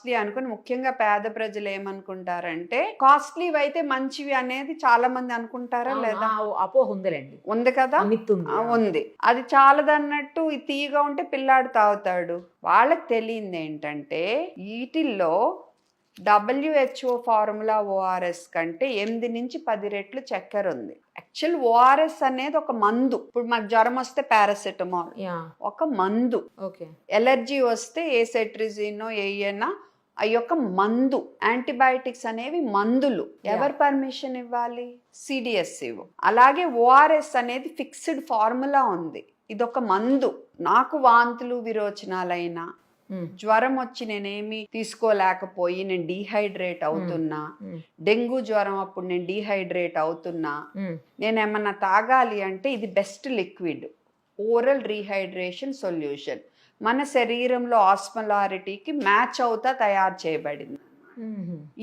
Costly అనుకుని ముఖ్యంగా పేద ప్రజలు ఏమనుకుంటారంటే కాస్ట్లీ అయితే మంచివి అనేది చాలా మంది అనుకుంటారా లేదా? అపోహ ఉందిలేండి, ఉంది కదా, ఉంది. అది చాలదన్నట్టు ఇది తీయగా ఉంటే పిల్లాడు తాగుతాడు. వాళ్ళకి తెలియంది ఏంటంటే వీటిల్లో WHO ఫార్ములా ఓఆర్ఎస్ కంటే 8 నుంచి 10 రెట్లు చక్కెర ఉంది. యాక్చువల్ ఓఆర్ఎస్ అనేది ఒక మందు. ఇప్పుడు మాకు జ్వరం వస్తే పారాసెటమాల్ ఒక మందు, ఎలర్జీ వస్తే ఏ సెట్రిజినో ఏయనా ఆ యొక్క మందు. యాంటీబయాటిక్స్ అనేవి మందులు. ఎవరు పర్మిషన్ ఇవ్వాలి? CDSCO. అలాగే ఓఆర్ఎస్ అనేది ఫిక్స్డ్ ఫార్ములా ఉంది, ఇదొక మందు. నాకు వాంతులు విరోచనాలైనా జ్వరం వచ్చి నేనేమి తీసుకోలేకపోయి నేను డీహైడ్రేట్ అవుతున్నా, డెంగ్యూ జ్వరం అప్పుడు నేను డీహైడ్రేట్ అవుతున్నా, నేనేమన్నా తాగాలి అంటే ఇది best liquid, oral rehydration solution. మన శరీరంలో ఆస్మలారిటీకి మ్యాచ్ అవుతా తయారు చేయబడింది.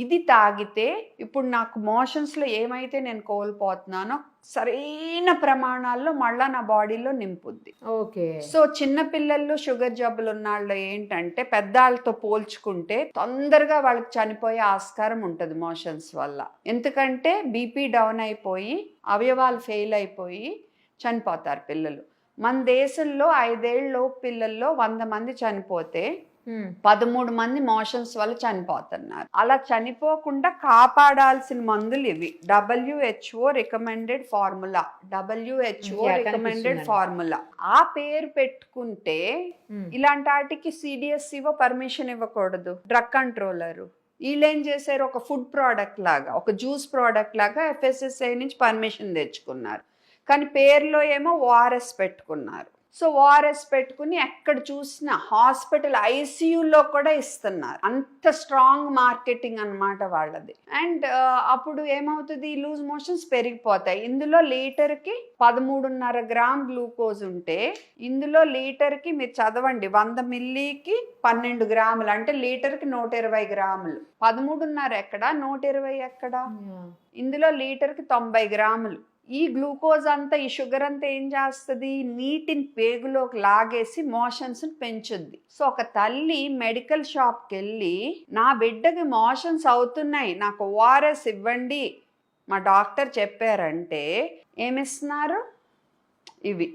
ఇది తాగితే ఇప్పుడు నాకు మోషన్స్లో ఏమైతే నేను కోల్పోతున్నానో సరైన ప్రమాణాల్లో మళ్ళా నా బాడీలో నింపుద్ది. సో చిన్న పిల్లల్లో షుగర్ జబ్బులు ఉన్నాళ్ళు ఏంటంటే పెద్దాళ్ళతో పోల్చుకుంటే తొందరగా వాళ్ళకి చనిపోయే ఆస్కారం ఉంటుంది మోషన్స్ వల్ల. ఎందుకంటే బీపీ డౌన్ అయిపోయి అవయవాలు ఫెయిల్ అయిపోయి చనిపోతారు పిల్లలు. మన దేశంలో 5 ఏళ్ళలోపు పిల్లల్లో 100 మంది చనిపోతే 13 మంది మోషన్స్ వల్ల చనిపోతున్నారు. అలా చనిపోకుండా కాపాడాల్సిన మందులు ఇవి. WHO recommended formula, WHO recommended formula. ఆ పేరు పెట్టుకుంటే ఇలాంటి వాటికి CDSCO పర్మిషన్ ఇవ్వకూడదు. డ్రగ్ కంట్రోలర్ వీళ్ళేం చేశారు, ఒక ఫుడ్ ప్రోడక్ట్ లాగా, ఒక జ్యూస్ ప్రోడక్ట్ లాగా FSSAI నుంచి పర్మిషన్ తెచ్చుకున్నారు. కానీ పేరులో ఏమో ఓఆర్ఎస్ పెట్టుకున్నారు. సో ఓఆర్ఎస్ పెట్టుకుని ఎక్కడ చూసినా హాస్పిటల్ ICUలో కూడా ఇస్తున్నారు. అంత స్ట్రాంగ్ మార్కెటింగ్ అన్నమాట వాళ్ళది. అండ్ అప్పుడు ఏమవుతుంది, లూజ్ మోషన్స్ పెరిగిపోతాయి. ఇందులో లీటర్కి 13.5 గ్రామ్ గ్లూకోజ్ ఉంటే ఇందులో లీటర్కి మీరు చదవండి 100 మిల్లీకి 12 గ్రాములు అంటే లీటర్కి 120 గ్రాములు. 13.5 ఎక్కడ, 120 ఎక్కడ? ఇందులో లీటర్కి 90 గ్రాములు. ఈ గ్లూకోజ్ అంతా, ఈ షుగర్ అంతా ఏం చేస్తుంది, నీటిని పేగులోకి లాగేసి మోషన్స్ పెంచుద్ది. సో ఒక తల్లి మెడికల్ షాప్కి వెళ్ళి నా బిడ్డకి మోషన్స్ అవుతున్నాయి, నాకు ఓఆర్ఎస్ ఇవ్వండి మా డాక్టర్ చెప్పారంటే ఏమిస్తున్నారు, ఇవి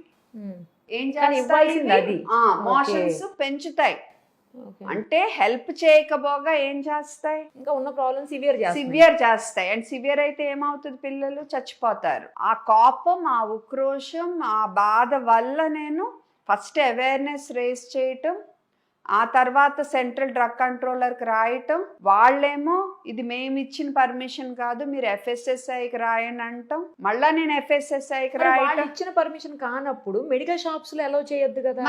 ఏం చేస్తాయి, మోషన్స్ పెంచుతాయి. అంటే హెల్ప్ చేయకపోగా ఏం చేస్తాయి, ఇంకా ఉన్న ప్రాబ్లమ్ సివియర్ చేస్తాయి. అండ్ సివియర్ అయితే ఏమవుతుంది, పిల్లలు చచ్చిపోతారు. ఆ కోపం, ఆ ఉక్రోషం, ఆ బాధ వల్ల నేను ఫస్ట్ అవేర్నెస్ రేస్ చేయటం, ఆ తర్వాత సెంట్రల్ డ్రగ్ కంట్రోలర్కి రాయటం, వాళ్ళేమో ఇది మేము ఇచ్చిన పర్మిషన్ కాదు మీరు FSSAIకి రాయని అంటాం. మళ్ళా నేను FSSAIకి రాయటం. ఇచ్చిన పర్మిషన్ కానప్పుడు మెడికల్ షాప్స్ లో అలౌ చేయొద్దు కదా,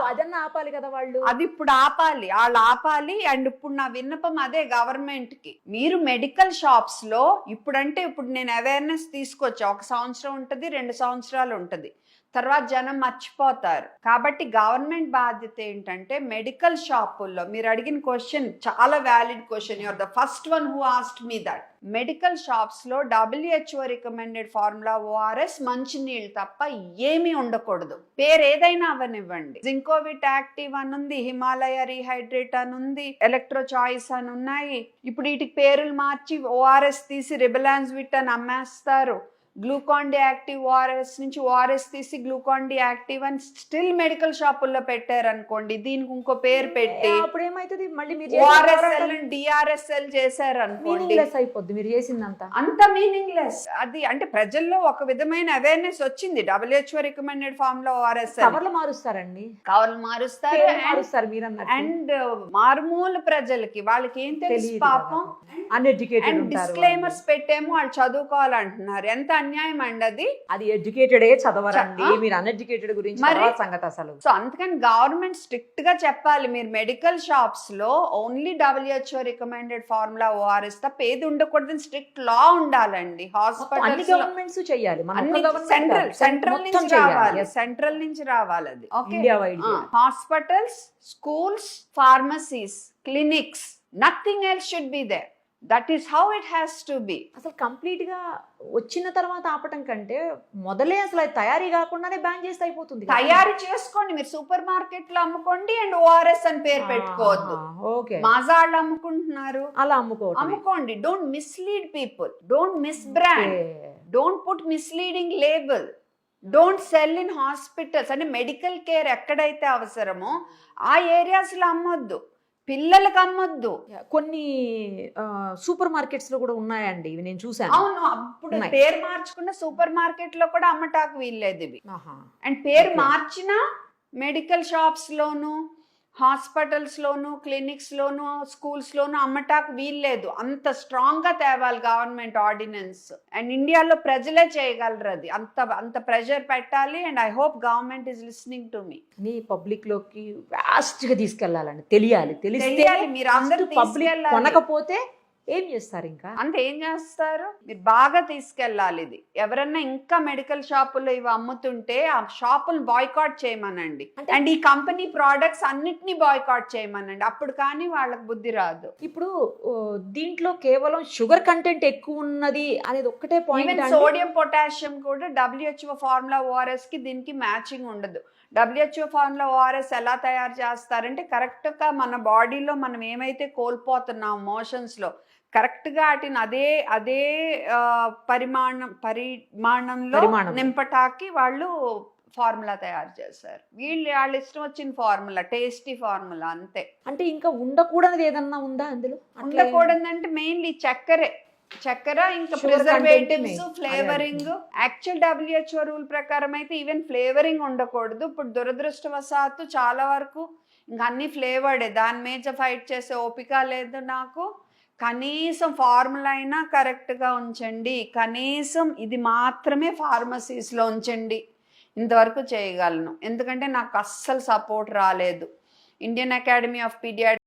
అదన్నా ఆపాలి కదా వాళ్ళు. అది ఇప్పుడు ఆపాలి, వాళ్ళు ఆపాలి. అండ్ ఇప్పుడు నా విన్నపం అదే గవర్నమెంట్ కి, మీరు మెడికల్ షాప్స్ లో ఇప్పుడంటే ఇప్పుడు నేను అవేర్నెస్ తీసుకొచ్చా, 1 సంవత్సరం ఉంటుంది, 2 సంవత్సరాలు ఉంటుంది, తర్వాత జనం మర్చిపోతారు. కాబట్టి గవర్నమెంట్ బాధ్యత ఏంటంటే మెడికల్ షాపుల్లో మీరు అడిగిన క్వశ్చన్ చాలా valid question, you're the first one who asked me that. Medical shops లో WHO రికమెండెడ్ ఫార్ములా ఓఆర్ఎస్ మంచినీళ్ళు తప్ప ఏమీ ఉండకూడదు. పేరు ఏదైనా అవనివ్వండి, జింకోవిట్ యాక్టివ్ అని ఉంది, హిమాలయ రీహైడ్రేట్ అని ఉంది, ఎలక్ట్రో చాయిస్ అని ఉన్నాయి. ఇప్పుడు వీటికి పేర్లు మార్చి ఓఆర్ఎస్ తీసి రిబలాన్స్ విట్ అని అమ్మేస్తారు. గ్లూకాన్ డి యాక్టివ్ ఓఆర్ఎస్ నుంచి ఓఆర్ఎస్ తీసి గ్లూకాన్ డి యాక్టివ్ అని స్టిల్ మెడికల్ షాపుల్లో పెట్టారు అనుకోండి, దీనికి ఇంకో పేరు పెట్టి అప్పుడు ఏమైతుంది, మళ్ళీ ఓఆర్ఎస్ఎల్ DRSL చేశారు అనుకోండి, అయిపోద్ది మీరు చేసిందంతా అంత మీనింగ్లెస్. అది అంటే ప్రజల్లో ఒక విధమైన అవేర్నెస్ వచ్చింది, WHO రికమెండెడ్ ఫార్ములా ఓఆర్ఎస్ఎల్. కవర్లు మారుస్తారండి, కవర్లు మారుస్తారు. అండ్ మారుమూల ప్రజలకి వాళ్ళకి ఏం తెలుసు పాపం, అన్ఎడ్యుకేటెడ్. డిస్క్లైమర్స్ పెట్టేమో వాళ్ళు చదువుకోవాలంటున్నారు. ఎంత అన్యాయం అండి అది. అది ఎడ్యుకేటెడే చదవరండి, మీరు అన్ఎడ్యుకేటెడ్ గురించి సంగతి అసలు. సో అందుకని గవర్నమెంట్ స్ట్రిక్ట్ గా చెప్పాలి, మీరు మెడికల్ షాప్స్ లో only WHO recommended formula ORS తప్ప ఏది ఉండకూడదని స్ట్రిక్ట్ లా ఉండాలండి. హాస్పిటల్ గవర్నమెంట్స్ చేయాలి, సెంట్రల్ నుంచి రావాలి అది. Hospitals, schools, pharmacies, clinics, nothing else should be there. That is how it has to be. అసలు కంప్లీట్ గా వచ్చిన తర్వాత ఆపటం కంటే మొదలే అసలు అది తయారీ కాకుండానే బ్యాన్ చేస్తే అయిపోతుంది కదా. తయారు చేసుకోండి, మీరు సూపర్ మార్కెట్ లో అమ్ముకోండి అండ్ ఓఆర్ఎస్ అని పేరు పెట్టుకోవద్దు. ఓకే, మాజాళ్ళు అమ్ముకుంటున్నారు, అలా అమ్ముకోండి. Don't mislead people, don't miss brand, don't put misleading label, don't sell in hospitals. అంటే మెడికల్ కేర్ ఎక్కడైతే అవసరమో ఆ ఏరియాస్ లో అమ్మొద్దు, పిల్లలకు అమ్మొద్దు. కొన్ని సూపర్ మార్కెట్స్ లో కూడా ఉన్నాయండి ఇవి, నేను చూసాను. అవును, అప్పుడు పేరు మార్చుకున్న సూపర్ మార్కెట్ లో కూడా అమ్మటాకు వీల్లేదు ఇవి. అండ్ పేరు మార్చిన మెడికల్ షాప్స్ లోను, హాస్పిటల్స్ లోను, క్లినిక్స్ లోను, స్కూల్స్ లోను అమ్మటాకు వీల్లేదు. అంత స్ట్రాంగ్ గా తేవాలి గవర్నమెంట్ ఆర్డినెన్స్. అండ్ ఇండియాలో ప్రజలే చేయగలరు అది, అంత ప్రెషర్ పెట్టాలి. And I hope government is listening to me. నీ పబ్లిక్ లోకి వ్యాస్ట్ గా తీసుకెళ్లాలండి, తెలియాలి. మీరు అందరూ పబ్లిక్ కొనకపోతే ఏం చేస్తారు? ఇంకా అంటే ఏం చేస్తారు, మీరు బాగా తీసుకెళ్ళాలి ఇది. ఎవరన్నా ఇంకా మెడికల్ షాపుల్లో ఇవి అమ్ముతుంటే ఆ షాపులు బాయ్కాట్ చేయమనండి. అండ్ ఈ కంపెనీ ప్రోడక్ట్స్ అన్నిటినీ బాయ్కాట్ చేయమనండి. అప్పుడు కానీ వాళ్ళకి బుద్ధి రాదు. ఇప్పుడు దీంట్లో కేవలం షుగర్ కంటెంట్ ఎక్కువ ఉన్నది అనేది ఒక్కటే పాయింట్. సోడియం పొటాషియం కూడా WHO ఫార్ములా ORS కి దీనికి మ్యాచింగ్ ఉండదు. WHO ఫార్ములా ORS ఎలా తయారు చేస్తారంటే కరెక్ట్గా మన బాడీలో మనం ఏమైతే కోల్పోతున్నాం మోషన్స్లో కరెక్ట్గా వాటిని అదే పరిమాణంలో నింపటాకి వాళ్ళు ఫార్ములా తయారు చేశారు. వాళ్ళ ఇష్టం వచ్చిన ఫార్ములా, టేస్టీ ఫార్ములా అంతే. అంటే ఇంకా ఉండకూడదు ఏదన్నా ఉందా అందులో? ఉండకూడదంటే మెయిన్లీ చక్కెర, ఇంకా preservatives, flavouring. Actual WHO rule ప్రకారం అయితే ఈవెన్ ఫ్లేవరింగ్ ఉండకూడదు. ఇప్పుడు దురదృష్టవశాత్తు చాలా వరకు ఇంకా అన్ని ఫ్లేవర్డే. దాని మీద ఫైట్ చేసే ఓపిక లేదు నాకు. కనీసం ఫార్ములా అయినా కరెక్ట్గా ఉంచండి, కనీసం ఇది మాత్రమే ఫార్మసీస్లో ఉంచండి. ఇంతవరకు చేయగలను, ఎందుకంటే నాకు అస్సలు సపోర్ట్ రాలేదు. Indian academy of paediatrics